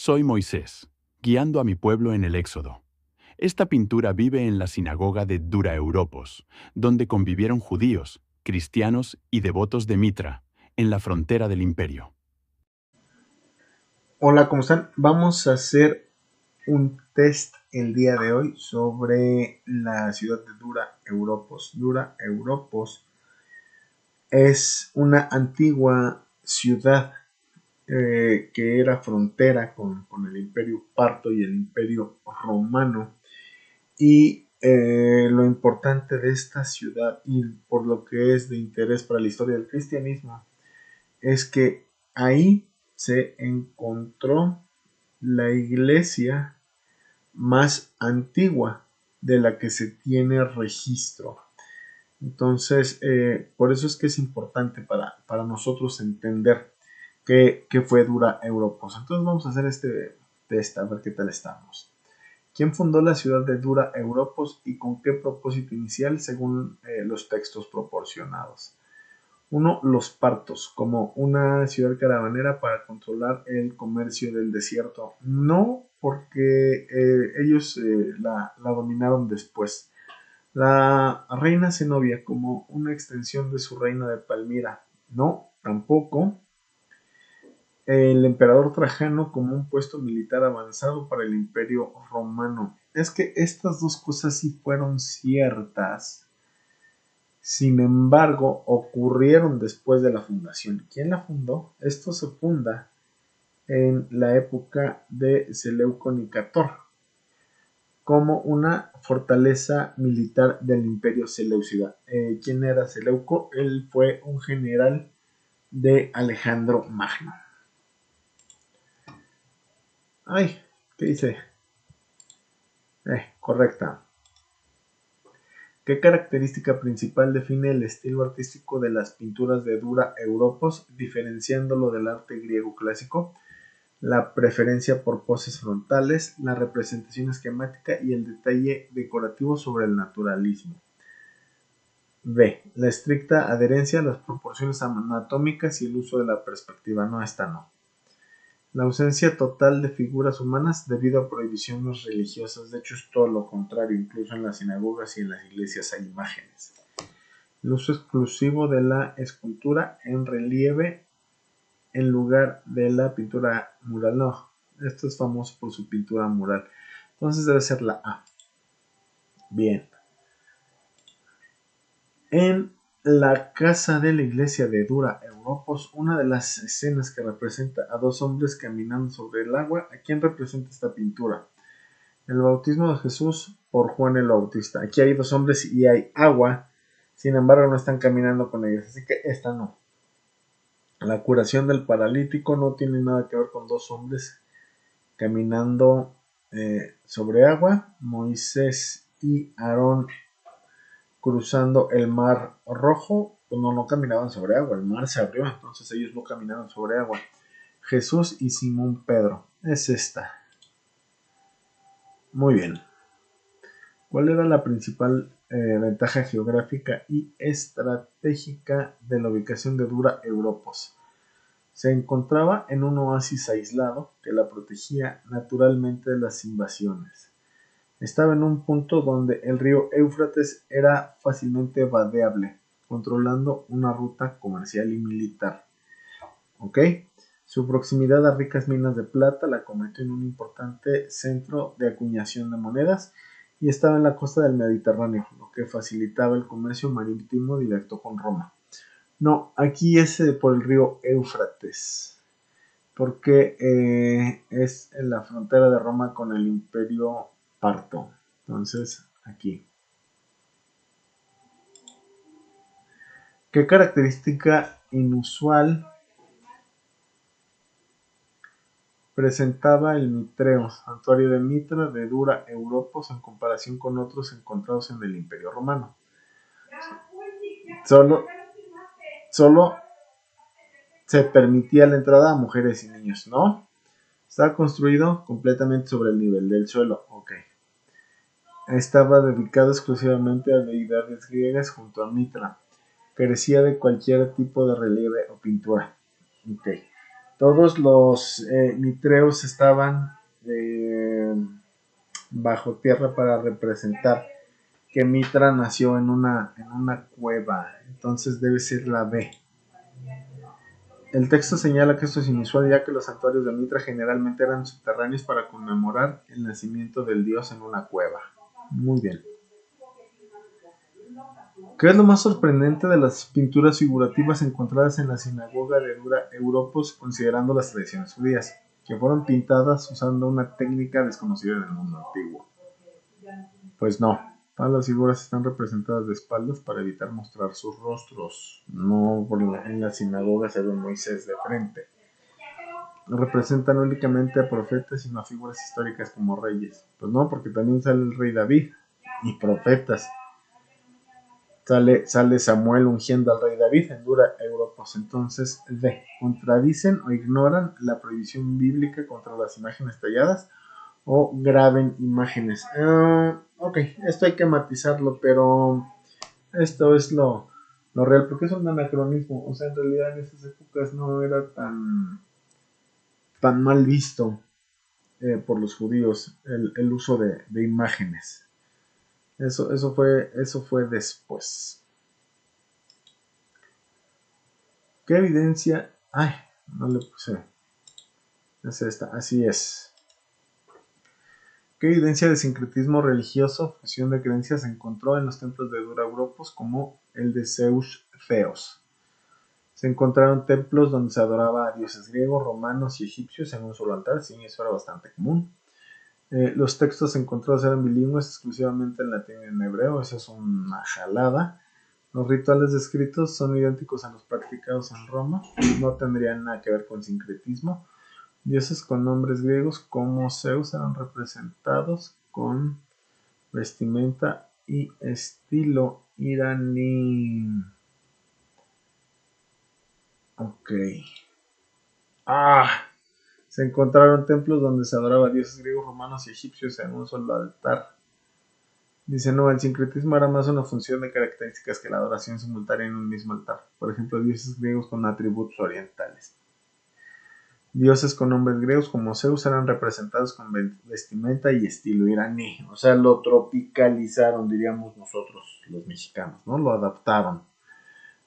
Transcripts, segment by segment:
Soy Moisés, guiando a mi pueblo en el Éxodo. Esta pintura vive en la sinagoga de Dura Europos, donde convivieron judíos, cristianos y devotos de Mitra, en la frontera del imperio. Hola, ¿cómo están? Vamos a hacer un test el día de hoy sobre la ciudad de Dura Europos. Dura Europos es una antigua ciudad que era frontera con el imperio parto y el imperio romano. Y lo importante de esta ciudad y por lo que es de interés para la historia del cristianismo es que ahí se encontró la iglesia más antigua de la que se tiene registro. Entonces, por eso es que es importante para nosotros entender qué fue Dura Europos. Entonces vamos a hacer este test a ver qué tal estamos. ¿Quién fundó la ciudad de Dura Europos y con qué propósito inicial según los textos proporcionados? 1. Los partos, como una ciudad caravanera para controlar el comercio del desierto. No, porque ellos la dominaron después. La reina Zenobia, como una extensión de su reino de Palmira. No, tampoco. El emperador Trajano, como un puesto militar avanzado para el imperio romano. Es que estas dos cosas sí fueron ciertas. Sin embargo, ocurrieron después de la fundación. ¿Quién la fundó? Esto se funda en la época de Seleuco Nicator como una fortaleza militar del imperio seleucida. ¿Quién era Seleuco? Él fue un general de Alejandro Magno. Ay, ¿qué dice? Correcta. ¿Qué característica principal define el estilo artístico de las pinturas de Dura Europos, diferenciándolo del arte griego clásico? La preferencia por poses frontales, la representación esquemática y el detalle decorativo sobre el naturalismo. B. La estricta adherencia a las proporciones anatómicas y el uso de la perspectiva. No, esta no. La ausencia total de figuras humanas debido a prohibiciones religiosas. De hecho, es todo lo contrario. Incluso en las sinagogas y en las iglesias hay imágenes. El uso exclusivo de la escultura en relieve en lugar de la pintura mural. No, esto es famoso por su pintura mural. Entonces debe ser la A. Bien. En la casa de la iglesia de Dura Europos, una de las escenas que representa a dos hombres caminando sobre el agua. ¿A quién representa esta pintura? El bautismo de Jesús por Juan el Bautista. Aquí hay dos hombres y hay agua, sin embargo no están caminando con ellos, así que esta no. La curación del paralítico no tiene nada que ver con dos hombres caminando sobre agua. Moisés y Aarón cruzando el mar rojo, pues no caminaban sobre agua, el mar se abrió, entonces ellos no caminaron sobre agua. Jesús y Simón Pedro, es esta. Muy bien. ¿Cuál era la principal ventaja geográfica y estratégica de la ubicación de Dura Europos? Se encontraba en un oasis aislado que la protegía naturalmente de las invasiones. Estaba en un punto donde el río Éufrates era fácilmente vadeable, controlando una ruta comercial y militar. ¿Ok? Su proximidad a ricas minas de plata la convirtió en un importante centro de acuñación de monedas y estaba en la costa del Mediterráneo, lo que facilitaba el comercio marítimo directo con Roma. No, aquí es por el río Éufrates, porque es en la frontera de Roma con el imperio parto. Entonces, aquí. ¿Qué característica inusual presentaba el mitreo, santuario de Mitra de Dura Europos en comparación con otros encontrados en el Imperio Romano? Solo se permitía la entrada a mujeres y niños, ¿no? Estaba construido completamente sobre el nivel del suelo, ok. Estaba dedicado exclusivamente a deidades griegas junto a Mitra. Carecía de cualquier tipo de relieve o pintura. Ok. Todos los mitreos estaban bajo tierra para representar que Mitra nació en una cueva, entonces debe ser la B. El texto señala que esto es inusual ya que los santuarios de Mitra generalmente eran subterráneos para conmemorar el nacimiento del dios en una cueva. Muy bien. ¿Qué es lo más sorprendente de las pinturas figurativas encontradas en la sinagoga de Dura Europos considerando las tradiciones judías, que fueron pintadas usando una técnica desconocida en el mundo antiguo? Pues no, todas las figuras están representadas de espaldas para evitar mostrar sus rostros. No, en la sinagoga se ve Moisés de frente. No representan únicamente a profetas, sino a figuras históricas como reyes. Pues no, porque también sale el rey David y profetas. Sale Samuel ungiendo al rey David en Dura Europos. Entonces, D. Contradicen o ignoran la prohibición bíblica contra las imágenes talladas o graben imágenes. Ok, esto hay que matizarlo, pero esto es lo real, porque es un anacronismo. O sea, en realidad en esas épocas no era tan mal visto por los judíos el uso de imágenes. Eso fue después. ¿Qué evidencia? Ay, no le puse. Es esta, así es. ¿Qué evidencia de sincretismo religioso, fusión de creencias, se encontró en los templos de Dura Europos como el de Zeus Theos? Se encontraron templos donde se adoraba a dioses griegos, romanos y egipcios en un solo altar, sí, eso era bastante común. Los textos encontrados eran bilingües exclusivamente en latín y en hebreo, eso es una jalada. Los rituales descritos son idénticos a los practicados en Roma, no tendrían nada que ver con sincretismo. Dioses con nombres griegos como Zeus eran representados con vestimenta y estilo iraní. Ok. Se encontraron templos donde se adoraba a dioses griegos, romanos y egipcios en un solo altar. Dice, no, el sincretismo era más una función de características que la adoración simultánea en un mismo altar. Por ejemplo, dioses griegos con atributos orientales. Dioses con nombres griegos como Zeus eran representados con vestimenta y estilo iraní. O sea, lo tropicalizaron, diríamos nosotros, los mexicanos, ¿no? Lo adaptaron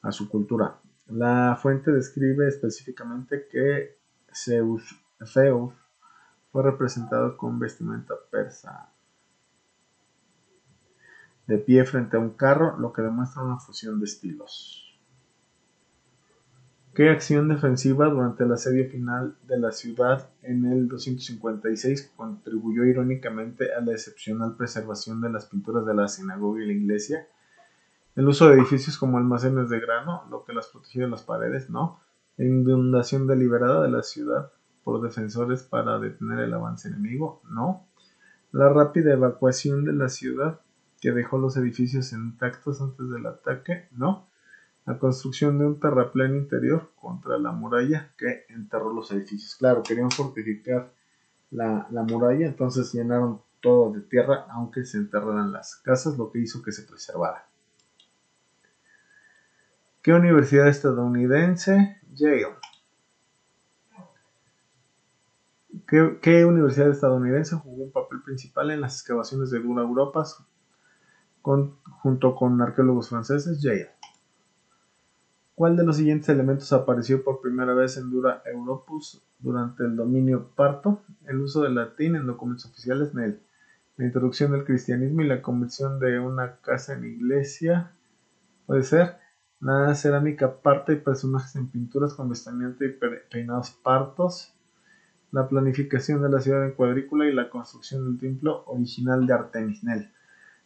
a su cultura. La fuente describe específicamente que Zeus fue representado con vestimenta persa, de pie frente a un carro, lo que demuestra una fusión de estilos. ¿Qué acción defensiva durante el asedio final de la ciudad en el 256 contribuyó irónicamente a la excepcional preservación de las pinturas de la sinagoga y la iglesia? El uso de edificios como almacenes de grano, lo que las protegió de las paredes, ¿no? La inundación deliberada de la ciudad por defensores para detener el avance enemigo, ¿no? La rápida evacuación de la ciudad que dejó los edificios intactos antes del ataque, ¿no? La construcción de un terraplén interior contra la muralla que enterró los edificios. Claro, querían fortificar la muralla, entonces llenaron todo de tierra, aunque se enterraran las casas, lo que hizo que se preservara. ¿Qué universidad estadounidense? Yale. ¿Qué universidad estadounidense jugó un papel principal en las excavaciones de Dura Europas junto con arqueólogos franceses? Yale. ¿Cuál de los siguientes elementos apareció por primera vez en Dura Europos durante el dominio parto? El uso del latín en documentos oficiales, Nel. La introducción del cristianismo y la conversión de una casa en iglesia, puede ser. La cerámica parta y personajes en pinturas con vestimenta y peinados partos. La planificación de la ciudad en cuadrícula y la construcción del templo original de Artemis, Nel.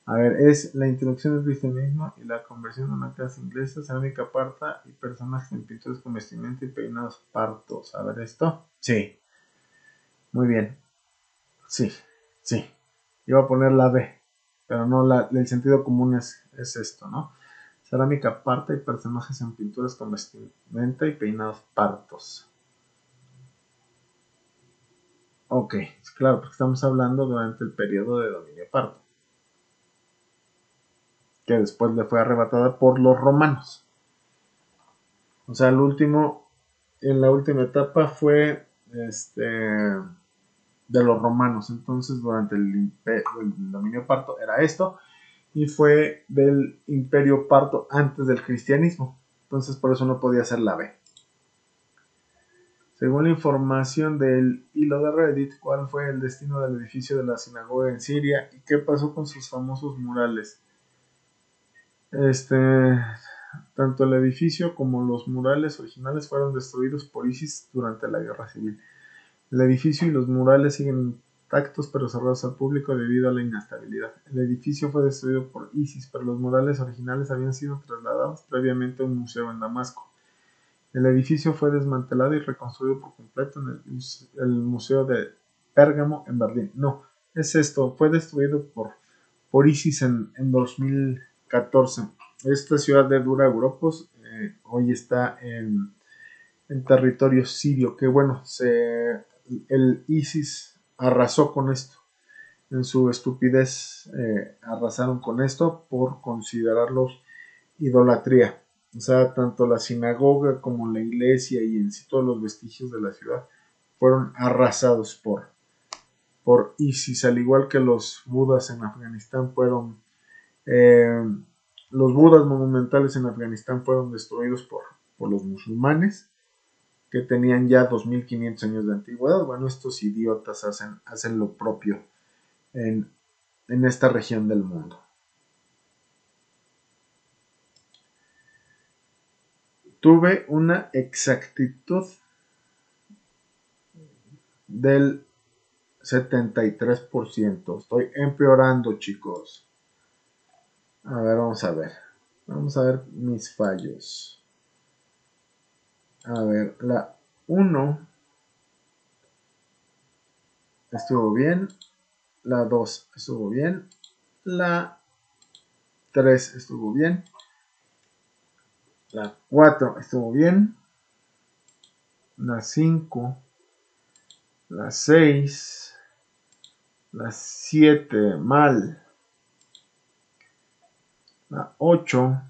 A ver, es la introducción del cristianismo y la conversión de una casa inglesa, cerámica parta y personajes en pinturas con vestimenta y peinados partos. A ver, ¿esto? Sí. Muy bien. Sí. Iba a poner la B, pero no, el sentido común es esto, ¿no? Cerámica parta y personajes en pinturas con vestimenta y peinados partos. Ok, claro, porque estamos hablando durante el periodo de dominio parto, que después le fue arrebatada por los romanos. O sea, el último en la última etapa fue de los romanos. Entonces, durante el dominio parto era esto, y fue del imperio parto antes del cristianismo. Entonces, por eso no podía ser la B. Según la información del hilo de Reddit, ¿cuál fue el destino del edificio de la sinagoga en Siria y qué pasó con sus famosos murales? Tanto el edificio como los murales originales fueron destruidos por ISIS durante la guerra civil. El edificio y los murales siguen intactos pero cerrados al público debido a la inestabilidad. El edificio fue destruido por ISIS, pero los murales originales habían sido trasladados previamente a un museo en Damasco. El edificio fue desmantelado y reconstruido por completo en el Museo de Pérgamo en Berlín. No, es esto, fue destruido por ISIS en 2014. Esta ciudad de Dura Europos hoy está en territorio sirio, que bueno, el ISIS arrasó con esto. En su estupidez arrasaron con esto por considerarlos idolatría. O sea, tanto la sinagoga como la iglesia y en sí todos los vestigios de la ciudad fueron arrasados por ISIS, al igual que los budas en Afganistán fueron, eh, los budas monumentales en Afganistán fueron destruidos por los musulmanes que tenían ya 2500 años de antigüedad. Bueno, estos idiotas hacen lo propio en esta región del mundo. Tuve una exactitud del 73%. Estoy empeorando, chicos. A ver, vamos a ver. Vamos a ver mis fallos. A ver, la 1 estuvo bien. La 2 estuvo bien. La 3 estuvo bien. La 4 estuvo bien. La 5. La 6. La 7 mal. La 8.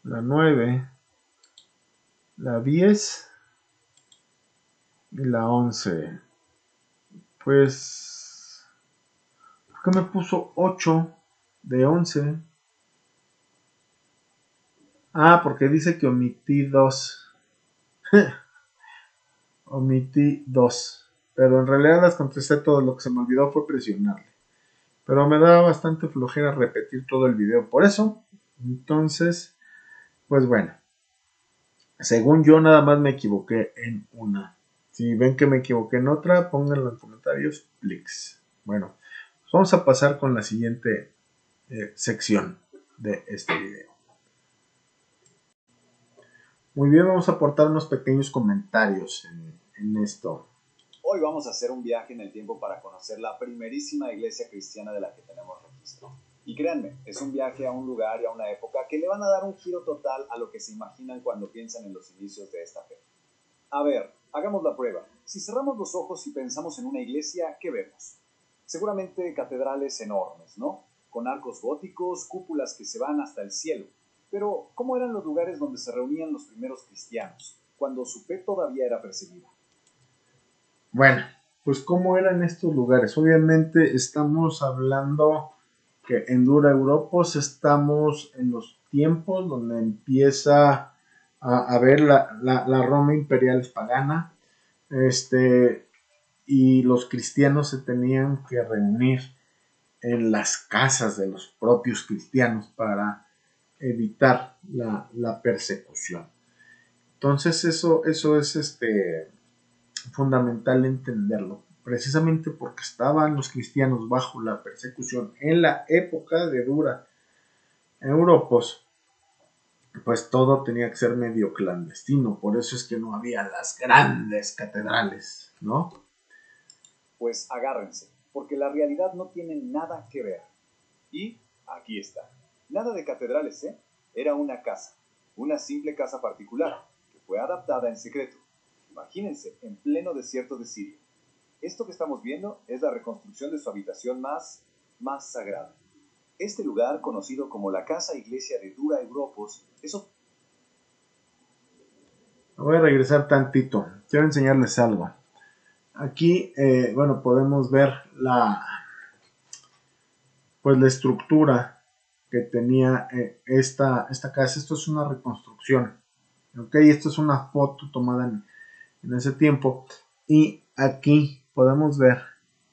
La 9. La 10. Y la 11. Pues, ¿por qué me puso 8 de 11? Ah, porque dice que omití 2. Omití 2. Pero en realidad las contesté todo. Lo que se me olvidó fue presionarle. Pero me da bastante flojera repetir todo el video por eso. Entonces, pues bueno. Según yo nada más me equivoqué en una. Si ven que me equivoqué en otra, pónganlo en comentarios, please. Bueno, pues vamos a pasar con la siguiente sección de este video. Muy bien, vamos a aportar unos pequeños comentarios en esto. Hoy vamos a hacer un viaje en el tiempo para conocer la primerísima iglesia cristiana de la que tenemos registro. Y créanme, es un viaje a un lugar y a una época que le van a dar un giro total a lo que se imaginan cuando piensan en los inicios de esta fe. A ver, hagamos la prueba. Si cerramos los ojos y pensamos en una iglesia, ¿qué vemos? Seguramente catedrales enormes, ¿no? Con arcos góticos, cúpulas que se van hasta el cielo. Pero, ¿cómo eran los lugares donde se reunían los primeros cristianos, cuando su fe todavía era perseguida? Bueno, pues ¿cómo eran estos lugares? Obviamente estamos hablando que en Dura Europos estamos en los tiempos donde empieza a ver la Roma imperial pagana, y los cristianos se tenían que reunir en las casas de los propios cristianos para evitar la persecución. Entonces eso es fundamental entenderlo, precisamente porque estaban los cristianos bajo la persecución en la época de Dura Europos, pues todo tenía que ser medio clandestino, por eso es que no había las grandes catedrales, ¿no? Pues agárrense, porque la realidad no tiene nada que ver. Y aquí está. Nada de catedrales, ¿eh? Era una casa, una simple casa particular, que fue adaptada en secreto. Imagínense, en pleno desierto de Siria. Esto que estamos viendo es la reconstrucción de su habitación más sagrada. Este lugar, conocido como la Casa Iglesia de Dura Europos, Voy a regresar tantito. Quiero enseñarles algo. Aquí, bueno, podemos ver pues la estructura que tenía esta casa. Esto es una reconstrucción. Ok, esto es una foto tomada en ese tiempo. Y aquí podemos ver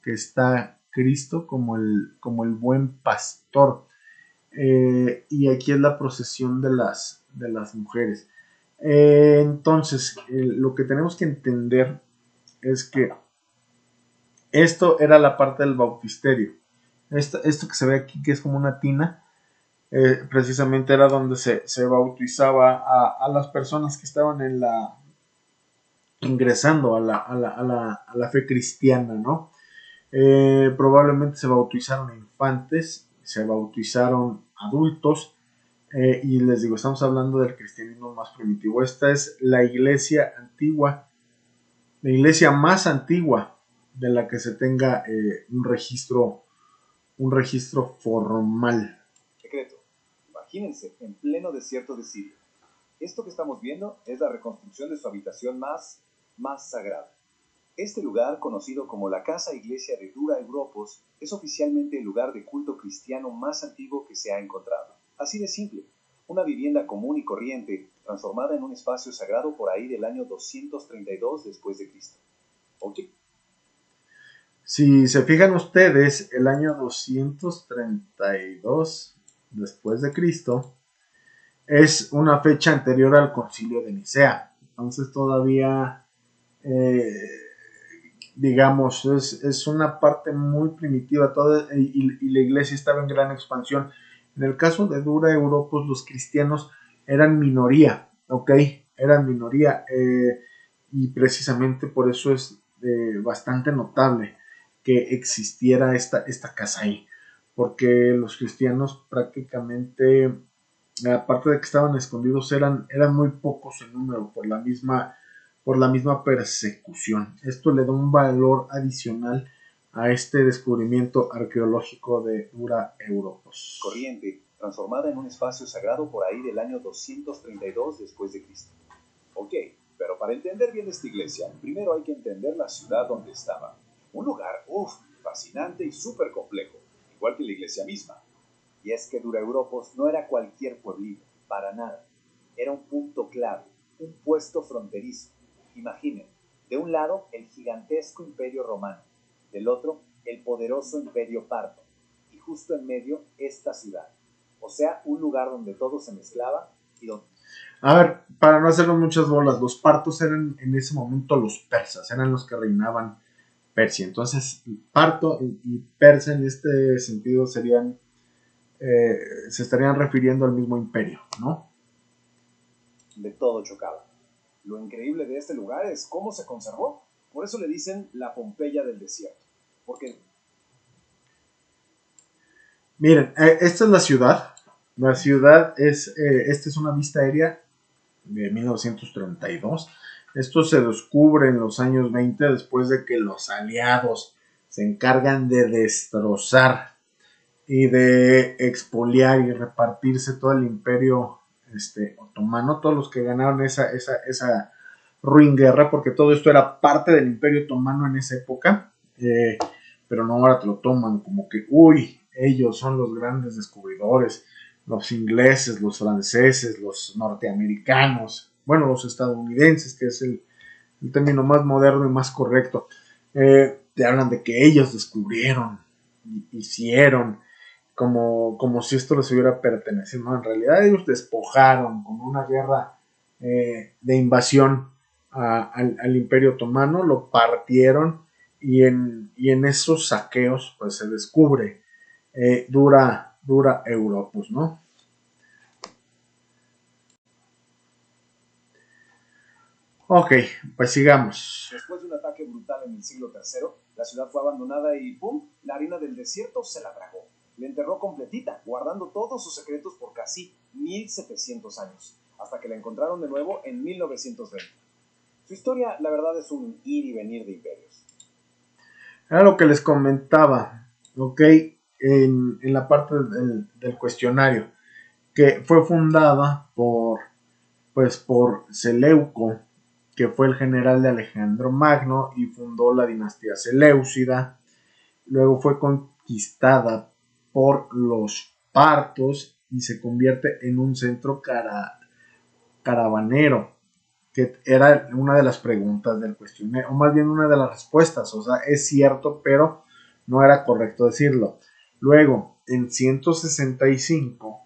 que está Cristo como el buen pastor. Y aquí es la procesión de las mujeres. Entonces, lo que tenemos que entender es que esto era la parte del bautisterio. Esto que se ve aquí, que es como una tina, precisamente era donde se bautizaba a las personas que estaban ingresando a la fe cristiana, ¿no? Probablemente se bautizaron infantes, se bautizaron adultos, y les digo, estamos hablando del cristianismo más primitivo. Esta es la iglesia antigua, la iglesia más antigua de la que se tenga un registro formal. Secreto. Imagínense, en pleno desierto de Siria. Esto que estamos viendo es la reconstrucción de su habitación más sagrada. Este lugar, conocido como la Casa Iglesia de Dura Europos, es oficialmente el lugar de culto cristiano más antiguo que se ha encontrado. Así de simple, una vivienda común y corriente, transformada en un espacio sagrado por ahí del año 232 después de Cristo. ¿Ok? Si se fijan ustedes, el año 232 después de Cristo es una fecha anterior al Concilio de Nicea. Entonces todavía, digamos, es una parte muy primitiva y la iglesia estaba en gran expansión. En el caso de Dura Europos, los cristianos eran minoría, ¿ok? Eran minoría, y precisamente por eso es bastante notable que existiera esta casa ahí, porque los cristianos prácticamente, aparte de que estaban escondidos, eran muy pocos en número por la misma persecución. Esto le da un valor adicional a este descubrimiento arqueológico de Dura Europos. Corriente, transformada en un espacio sagrado por ahí del año 232 después de Cristo. Ok, pero para entender bien esta iglesia, primero hay que entender la ciudad donde estaba. Un lugar, fascinante y súper complejo, igual que la iglesia misma. Y es que Dura Europos no era cualquier pueblito, para nada. Era un punto clave, un puesto fronterizo. Imaginen, de un lado el gigantesco imperio romano, del otro el poderoso imperio parto, y justo en medio esta ciudad. O sea, un lugar donde todo se mezclaba y donde... A ver, para no hacernos muchas bolas, los partos eran en ese momento los persas, eran los que reinaban Persia. Entonces, parto y persa en este sentido serían, se estarían refiriendo al mismo imperio, ¿no? De todo chocaba. Lo increíble de este lugar es cómo se conservó. Por eso le dicen la Pompeya del desierto. Porque... Miren, esta es la ciudad. La ciudad esta es una vista aérea de 1932. Esto se descubre en los años 20 después de que los aliados se encargan de destrozar y de expoliar y repartirse todo el imperio otomano, todos los que ganaron esa ruin guerra, porque todo esto era parte del imperio otomano en esa época, pero no, ahora te lo toman como que, uy, ellos son los grandes descubridores, los ingleses, los franceses, los norteamericanos, bueno, los estadounidenses, que es el término más moderno y más correcto. Te hablan de que ellos descubrieron, hicieron, como si esto les hubiera pertenecido. No, en realidad ellos despojaron con una guerra de invasión al Imperio Otomano, lo partieron y en esos saqueos pues se descubre Dura Europos, ¿no? Ok, pues sigamos. Después de un ataque brutal en el siglo III, la ciudad fue abandonada y ¡pum! La harina del desierto se la tragó. La enterró completita, guardando todos sus secretos por casi 1700 años, hasta que la encontraron de nuevo en 1920. Su historia, la verdad, es un ir y venir de imperios. Era lo que les comentaba, ok, en la parte del cuestionario, que fue fundada por Seleuco que fue el general de Alejandro Magno y fundó la dinastía Seleucida. Luego fue conquistada por los partos y se convierte en un centro caravanero, que era una de las preguntas del cuestionario, o más bien una de las respuestas. O sea, es cierto, pero no era correcto decirlo. Luego, en 165,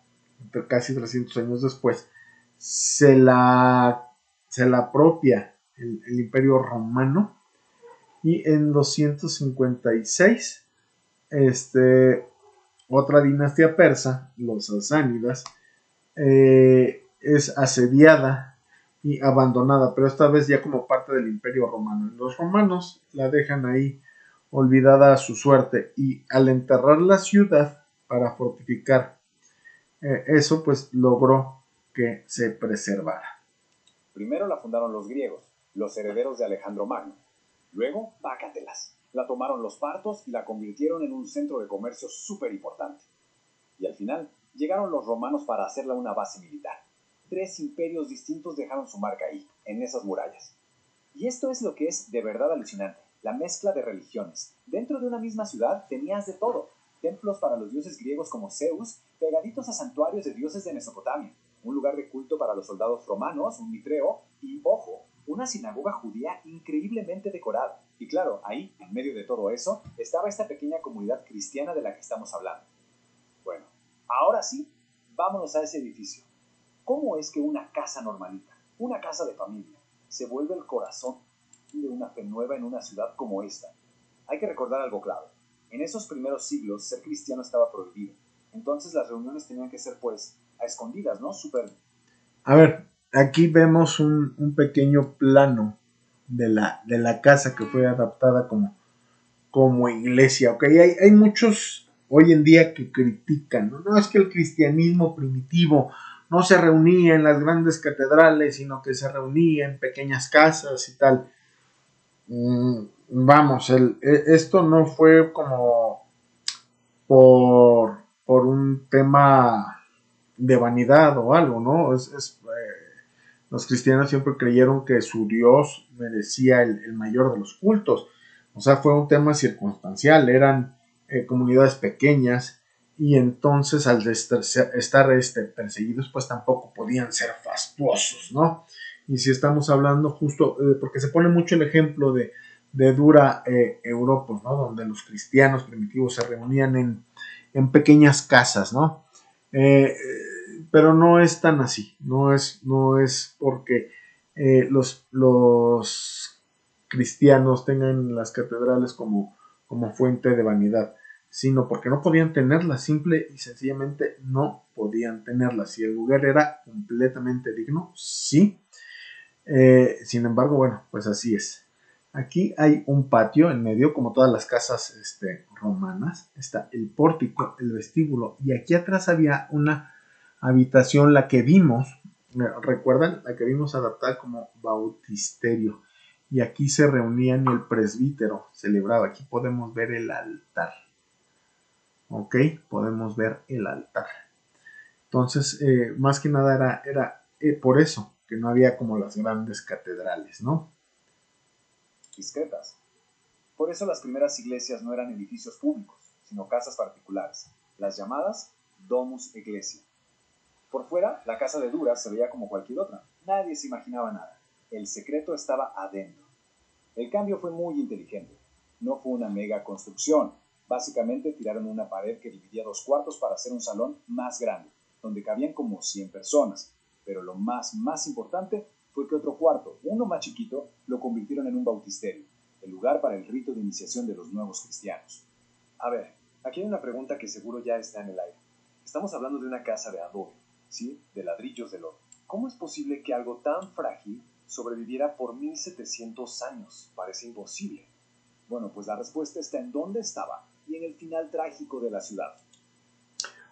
casi 300 años después, se la apropia el Imperio Romano, y en 256 otra dinastía persa, los sasánidas, es asediada y abandonada, pero esta vez ya como parte del Imperio Romano. Los romanos la dejan ahí olvidada a su suerte, y al enterrar la ciudad para fortificar eso, pues logró que se preservara. Primero la fundaron los griegos, los herederos de Alejandro Magno. Luego, pácatelas. La tomaron los partos y la convirtieron en un centro de comercio súper importante. Y al final, llegaron los romanos para hacerla una base militar. 3 imperios distintos dejaron su marca ahí, en esas murallas. Y esto es lo que es de verdad alucinante, la mezcla de religiones. Dentro de una misma ciudad tenías de todo. Templos para los dioses griegos como Zeus, pegaditos a santuarios de dioses de Mesopotamia, un lugar de culto para los soldados romanos, un mitreo, y, ojo, una sinagoga judía increíblemente decorada. Y claro, ahí, en medio de todo eso, estaba esta pequeña comunidad cristiana de la que estamos hablando. Bueno, ahora sí, vámonos a ese edificio. ¿Cómo es que una casa normalita, una casa de familia, se vuelve el corazón de una fe nueva en una ciudad como esta? Hay que recordar algo clave. En esos primeros siglos, ser cristiano estaba prohibido. Entonces las reuniones tenían que ser, pues, a escondidas, ¿no? A ver, aquí vemos un pequeño plano de la casa que fue adaptada como iglesia. ¿Ok? Hay muchos hoy en día que critican, ¿no? No es que el cristianismo primitivo no se reunía en las grandes catedrales, sino que se reunía en pequeñas casas y tal. Vamos, esto no fue como por un tema de vanidad o algo, ¿no? Los cristianos siempre creyeron que su Dios merecía el mayor de los cultos. O sea, fue un tema circunstancial, eran comunidades pequeñas, y entonces al estar perseguidos, pues tampoco podían ser fastuosos, ¿no? Y si estamos hablando justo, porque se pone mucho el ejemplo de Dura Europos, ¿no? Donde los cristianos primitivos se reunían en pequeñas casas, ¿no? Pero no es tan así, no es porque los cristianos tengan las catedrales como fuente de vanidad, sino porque no podían tenerlas, simple y sencillamente no podían tenerlas. Si el lugar era completamente digno, sí. Sin embargo, bueno, pues así es. Aquí hay un patio en medio, como todas las casas romanas. Está el pórtico, el vestíbulo, y aquí atrás había una habitación, la que vimos, ¿recuerdan? La que vimos adaptada como bautisterio. Y aquí se reunían y el presbítero celebraba. Aquí podemos ver el altar. ¿Ok? Podemos ver el altar. Entonces, más que nada era por eso que no había como las grandes catedrales, ¿no? Discretas. Por eso las primeras iglesias no eran edificios públicos, sino casas particulares, las llamadas domus ecclesia. Por fuera, la casa de Dura se veía como cualquier otra. Nadie se imaginaba nada. El secreto estaba adentro. El cambio fue muy inteligente. No fue una mega construcción. Básicamente tiraron una pared que dividía 2 cuartos para hacer un salón más grande, donde cabían como 100 personas. Pero lo más importante fue que otro cuarto, uno más chiquito, lo convirtieron en un bautisterio, el lugar para el rito de iniciación de los nuevos cristianos. A ver, aquí hay una pregunta que seguro ya está en el aire. Estamos hablando de una casa de adobe, ¿sí? De ladrillos de lodo. ¿Cómo es posible que algo tan frágil sobreviviera por 1700 años? Parece imposible. Bueno, pues la respuesta está en dónde estaba y en el final trágico de la ciudad.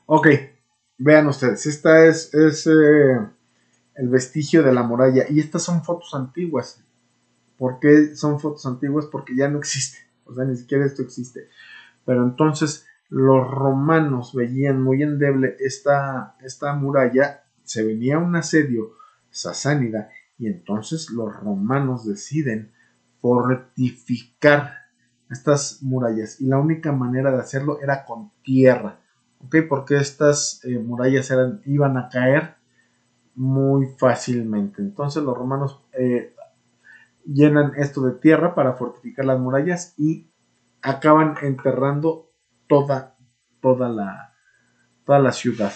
Ok, vean ustedes, esta es el vestigio de la muralla, y estas son fotos antiguas. ¿Por qué son fotos antiguas? Porque ya no existe, o sea, ni siquiera esto existe. Pero entonces los romanos veían muy endeble esta muralla, se venía un asedio sasánida, Y entonces los romanos deciden fortificar estas murallas. Y la única manera de hacerlo era con tierra. ¿Ok? Porque estas murallas iban a caer muy fácilmente. Entonces los romanos llenan esto de tierra para fortificar las murallas y acaban enterrando toda, toda, la, toda la ciudad.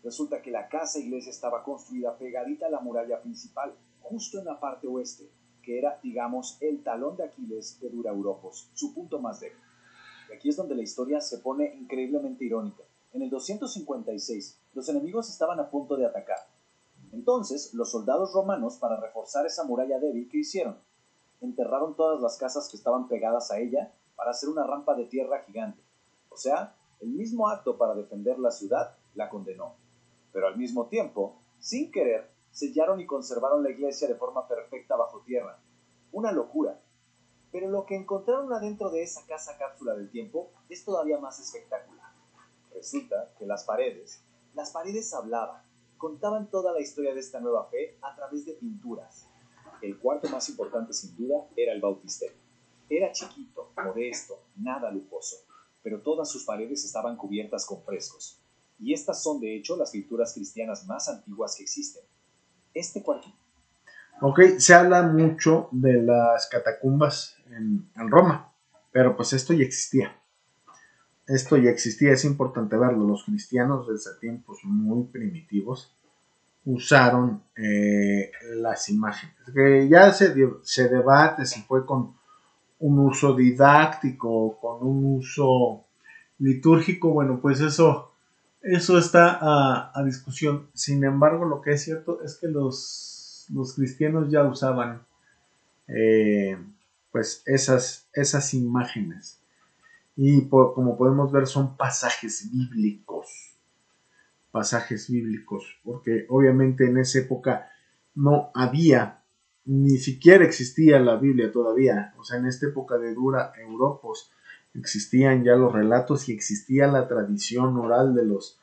Resulta que la casa iglesia estaba construida pegadita a la muralla principal, justo en la parte oeste, que era, digamos, el talón de Aquiles de Dura Europos, su punto más débil. Y aquí es donde la historia se pone increíblemente irónica. En el 256, los enemigos estaban a punto de atacar. Entonces, los soldados romanos, para reforzar esa muralla débil, ¿qué hicieron? Enterraron todas las casas que estaban pegadas a ella para hacer una rampa de tierra gigante. O sea, el mismo acto para defender la ciudad la condenó. Pero al mismo tiempo, sin querer, sellaron y conservaron la iglesia de forma perfecta bajo tierra. Una locura. Pero lo que encontraron adentro de esa casa cápsula del tiempo es todavía más espectacular. Resulta que las paredes hablaban, contaban toda la historia de esta nueva fe a través de pinturas. El cuarto más importante sin duda era el bautisterio. Era chiquito, modesto, nada lujoso, pero todas sus paredes estaban cubiertas con frescos. Y estas son de hecho las pinturas cristianas más antiguas que existen. Este cuarto. Ok, se habla mucho de las catacumbas en Roma, pero pues esto ya existía. Esto ya existía, es importante verlo. Los cristianos desde tiempos muy primitivos usaron las imágenes. Que ya se debate si fue con un uso didáctico, con un uso litúrgico. Bueno, pues eso está a discusión. Sin embargo, lo que es cierto es que los cristianos ya usaban eh, pues esas imágenes. Y como podemos ver son pasajes bíblicos, porque obviamente en esa época no había, ni siquiera existía la Biblia todavía. O sea, en esta época de Dura Europos existían ya los relatos y existía la tradición oral de los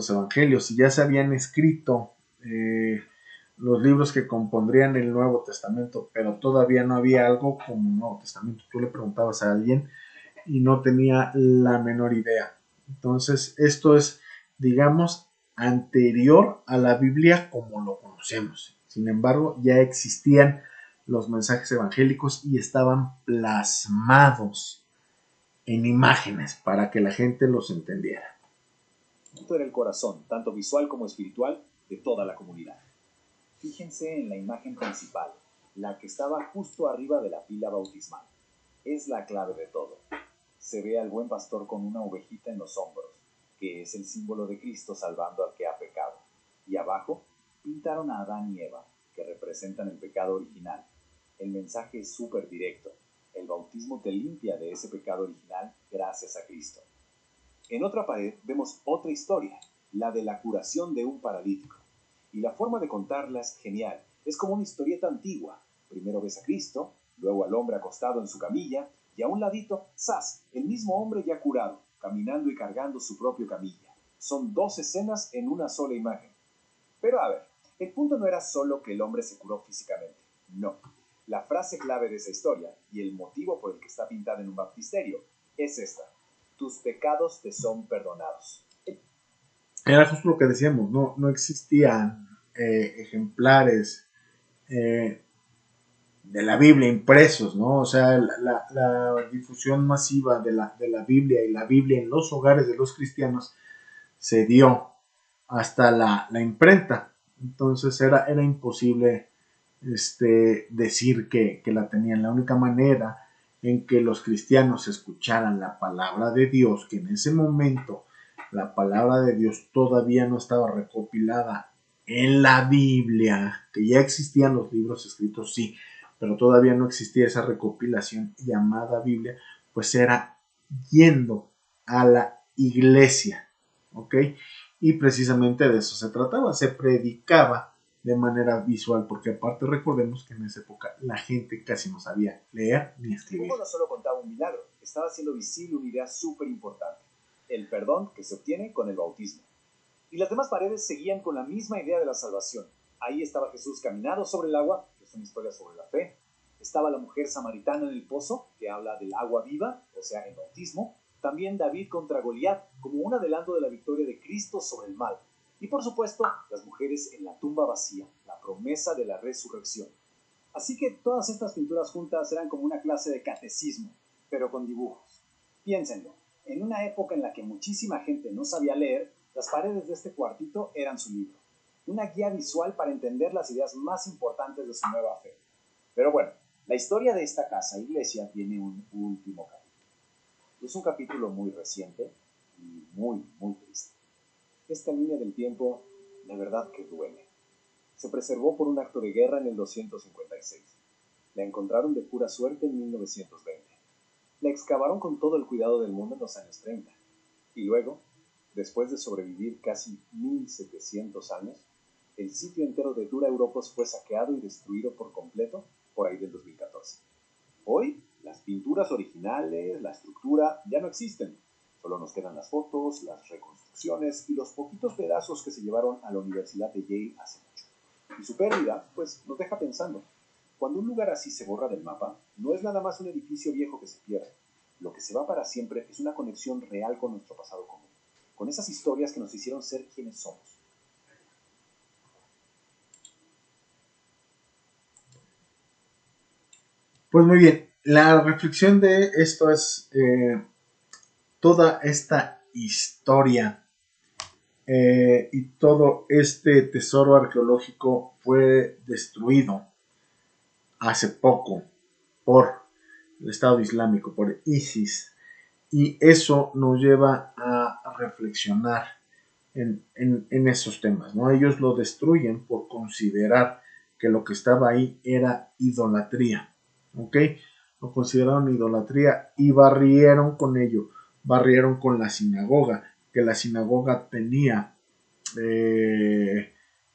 evangelios, y ya se habían escrito los libros que compondrían el Nuevo Testamento, pero todavía no había algo como Nuevo Testamento. Tú le preguntabas a alguien y no tenía la menor idea. Entonces, esto es, digamos, anterior a la Biblia como lo conocemos. Sin embargo, ya existían los mensajes evangélicos y estaban plasmados en imágenes para que la gente los entendiera. Esto era el corazón, tanto visual como espiritual, de toda la comunidad. Fíjense en la imagen principal, la que estaba justo arriba de la pila bautismal. Es la clave de todo. Se ve al buen pastor con una ovejita en los hombros, que es el símbolo de Cristo salvando al que ha pecado. Y abajo pintaron a Adán y Eva, que representan el pecado original. El mensaje es súper directo. El bautismo te limpia de ese pecado original gracias a Cristo. En otra pared vemos otra historia, la de la curación de un paralítico. Y la forma de contarla es genial. Es como una historieta antigua. Primero ves a Cristo, luego al hombre acostado en su camilla, y a un ladito, ¡zas!, el mismo hombre ya curado, caminando y cargando su propio camilla. Son dos escenas en una sola imagen. Pero a ver, el punto no era solo que el hombre se curó físicamente. No. La frase clave de esa historia, y el motivo por el que está pintada en un baptisterio, es esta: tus pecados te son perdonados. Era justo lo que decíamos, no existían ejemplares de la Biblia impresos, ¿no? O sea, la difusión masiva de la Biblia y la Biblia en los hogares de los cristianos se dio hasta la imprenta. Entonces era imposible decir que la tenían. La única manera en que los cristianos escucharan la palabra de Dios, que en ese momento la palabra de Dios todavía no estaba recopilada en la Biblia, que ya existían los libros escritos, sí, pero todavía no existía esa recopilación llamada Biblia, pues era yendo a la iglesia, ¿ok? Y precisamente de eso se trataba, se predicaba de manera visual, porque aparte recordemos que en esa época la gente casi no sabía leer ni escribir. No solo contaba un milagro, estaba haciendo visible una idea súper importante: el perdón que se obtiene con el bautismo. Y las demás paredes seguían con la misma idea de la salvación. Ahí estaba Jesús caminando sobre el agua, que es una historia sobre la fe. Estaba la mujer samaritana en el pozo, que habla del agua viva, o sea, el bautismo. También David contra Goliat, como un adelanto de la victoria de Cristo sobre el mal. Y por supuesto, las mujeres en la tumba vacía, la promesa de la resurrección. Así que todas estas pinturas juntas eran como una clase de catecismo, pero con dibujos. Piénsenlo, en una época en la que muchísima gente no sabía leer, las paredes de este cuartito eran su libro. Una guía visual para entender las ideas más importantes de su nueva fe. Pero bueno, la historia de esta casa iglesia tiene un último capítulo. Es un capítulo muy reciente y muy, muy triste. Esta línea del tiempo, de verdad que duele. Se preservó por un acto de guerra en el 256. La encontraron de pura suerte en 1920. La excavaron con todo el cuidado del mundo en los años 30. Y luego, después de sobrevivir casi 1700 años, el sitio entero de Dura Europos fue saqueado y destruido por completo por ahí del 2014. Hoy, las pinturas originales, la estructura, ya no existen. Solo nos quedan las fotos, las reconstrucciones y los poquitos pedazos que se llevaron a la Universidad de Yale hace mucho. Y su pérdida, pues, nos deja pensando. Cuando un lugar así se borra del mapa, no es nada más un edificio viejo que se pierde. Lo que se va para siempre es una conexión real con nuestro pasado común, con esas historias que nos hicieron ser quienes somos. Pues muy bien, la reflexión de esto es toda esta historia y todo este tesoro arqueológico fue destruido hace poco por el Estado Islámico, por ISIS, y eso nos lleva a reflexionar en esos temas, ¿no? Ellos lo destruyen por considerar que lo que estaba ahí era idolatría, ¿ok? Lo consideraron idolatría y barrieron con ello, barrieron con la sinagoga, que la sinagoga tenía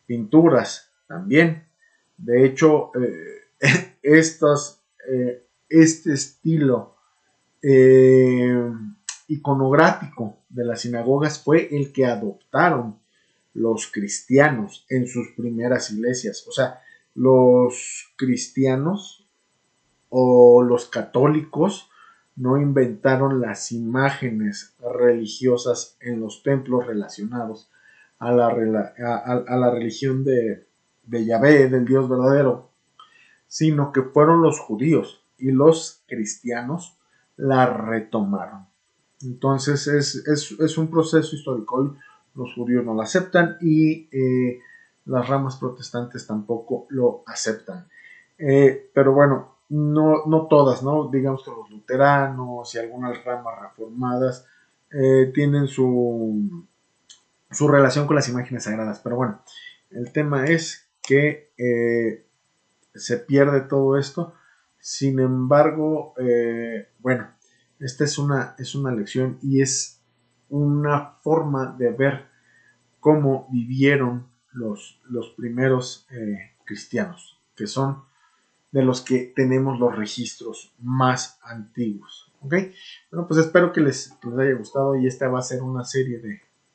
pinturas también. De hecho, este estilo iconográfico de las sinagogas fue el que adoptaron los cristianos en sus primeras iglesias. O sea, los cristianos o los católicos no inventaron las imágenes religiosas en los templos relacionados a la religión de Yahvé, del Dios verdadero, sino que fueron los judíos y los cristianos la retomaron. Entonces es un proceso histórico. Los judíos no lo aceptan y las ramas protestantes tampoco lo aceptan. Pero bueno, no todas, ¿no? Digamos que los luteranos y algunas ramas reformadas tienen su relación con las imágenes sagradas. Pero bueno, el tema es que se pierde todo esto. Sin embargo, bueno, esta es una lección y es una forma de ver cómo vivieron los primeros cristianos, que son de los que tenemos los registros más antiguos. ¿Ok? Bueno, pues espero que les haya gustado y esta va a ser una serie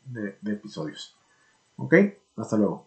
de episodios. ¿Ok? Hasta luego.